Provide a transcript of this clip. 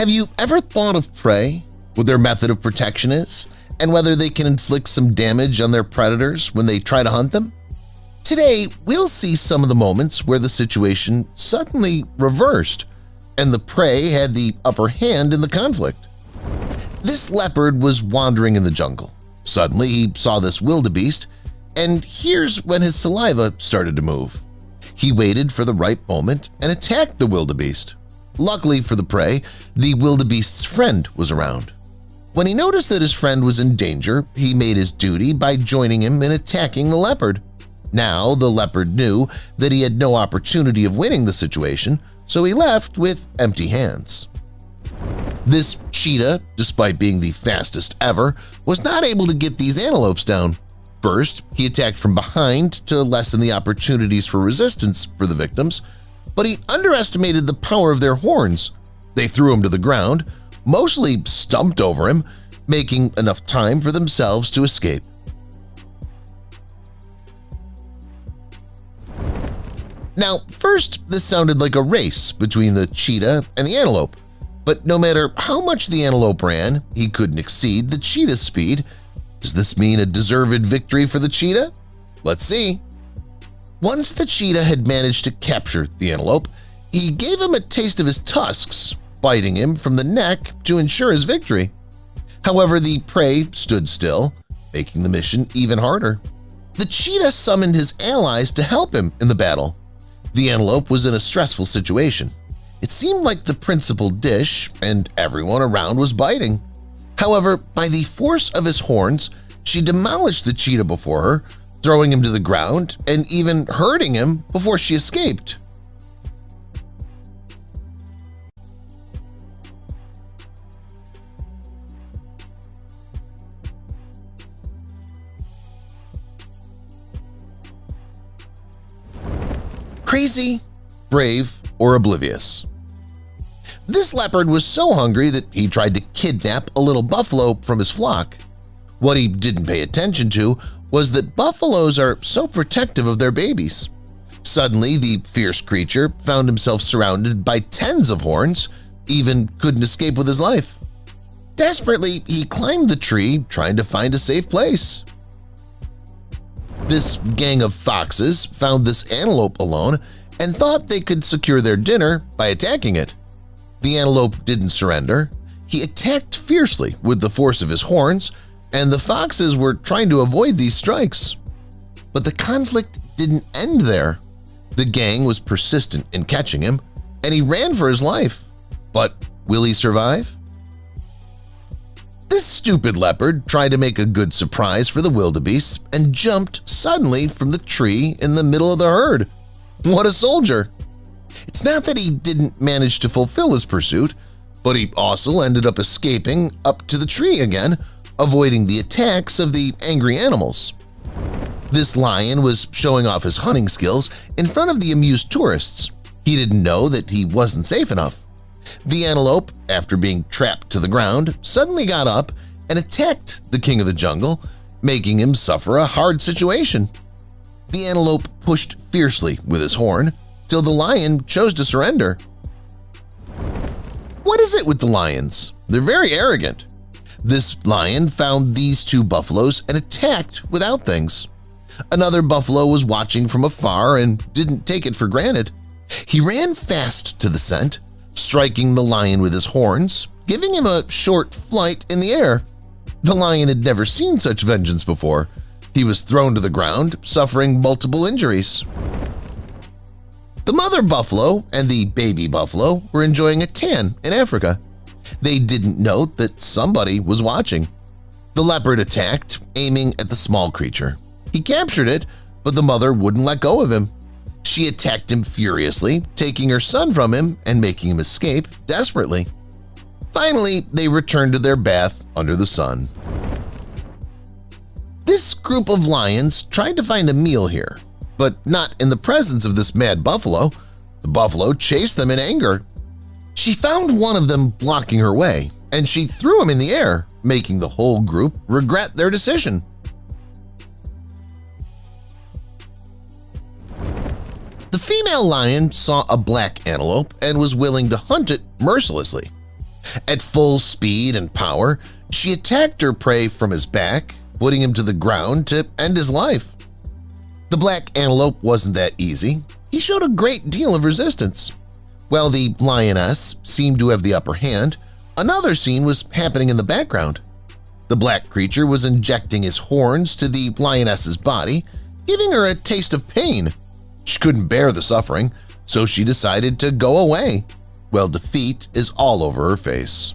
Have you ever thought of prey, what their method of protection is, and whether they can inflict some damage on their predators when they try to hunt them? Today, we'll see some of the moments where the situation suddenly reversed and the prey had the upper hand in the conflict. This leopard was wandering in the jungle. Suddenly, he saw this wildebeest, and here's when his saliva started to move. He waited for the right moment and attacked the wildebeest. Luckily for the prey, the wildebeest's friend was around. When he noticed that his friend was in danger, he made his duty by joining him in attacking the leopard. Now the leopard knew that he had no opportunity of winning the situation, so he left with empty hands. This cheetah, despite being the fastest ever, was not able to get these antelopes down. First, he attacked from behind to lessen the opportunities for resistance for the victims, but he underestimated the power of their horns. They threw him to the ground, mostly stumped over him, making enough time for themselves to escape. Now, first, this sounded like a race between the cheetah and the antelope, but no matter how much the antelope ran, he couldn't exceed the cheetah's speed. Does this mean a deserved victory for the cheetah? Let's see. Once the cheetah had managed to capture the antelope, he gave him a taste of his tusks, biting him from the neck to ensure his victory. However, the prey stood still, making the mission even harder. The cheetah summoned his allies to help him in the battle. The antelope was in a stressful situation. It seemed like the principal dish and everyone around was biting. However, by the force of his horns, she demolished the cheetah before her, throwing him to the ground and even hurting him before she escaped. Crazy, brave, or oblivious? This leopard was so hungry that he tried to kidnap a little buffalo from his flock. What he didn't pay attention to was that buffaloes are so protective of their babies. Suddenly, the fierce creature found himself surrounded by tens of horns, even couldn't escape with his life. Desperately, he climbed the tree trying to find a safe place. This gang of foxes found this antelope alone and thought they could secure their dinner by attacking it. The antelope didn't surrender. He attacked fiercely with the force of his horns, and the foxes were trying to avoid these strikes. But the conflict didn't end there. The gang was persistent in catching him, and he ran for his life. But will he survive? This stupid leopard tried to make a good surprise for the wildebeest and jumped suddenly from the tree in the middle of the herd. What a soldier! It's not that he didn't manage to fulfill his pursuit, but he also ended up escaping up to the tree again, avoiding the attacks of the angry animals. This lion was showing off his hunting skills in front of the amused tourists. He didn't know that he wasn't safe enough. The antelope, after being trapped to the ground, suddenly got up and attacked the king of the jungle, making him suffer a hard situation. The antelope pushed fiercely with his horn till the lion chose to surrender. What is it with the lions? They're very arrogant. This lion found these two buffaloes and attacked without things. Another buffalo was watching from afar and didn't take it for granted. He ran fast to the scent, striking the lion with his horns, giving him a short flight in the air. The lion had never seen such vengeance before. He was thrown to the ground, suffering multiple injuries. The mother buffalo and the baby buffalo were enjoying a tan in Africa. They didn't note that somebody was watching. The leopard attacked, aiming at the small creature. He captured it, but the mother wouldn't let go of him. She attacked him furiously, taking her son from him and making him escape desperately. Finally, they returned to their bath under the sun. This group of lions tried to find a meal here, but not in the presence of this mad buffalo. The buffalo chased them in anger. She found one of them blocking her way, and she threw him in the air, making the whole group regret their decision. The female lion saw a black antelope and was willing to hunt it mercilessly. At full speed and power, she attacked her prey from his back, putting him to the ground to end his life. The black antelope wasn't that easy. He showed a great deal of resistance. While the lioness seemed to have the upper hand, another scene was happening in the background. The black creature was injecting his horns to the lioness's body, giving her a taste of pain. She couldn't bear the suffering, so she decided to go away. Well, defeat is all over her face.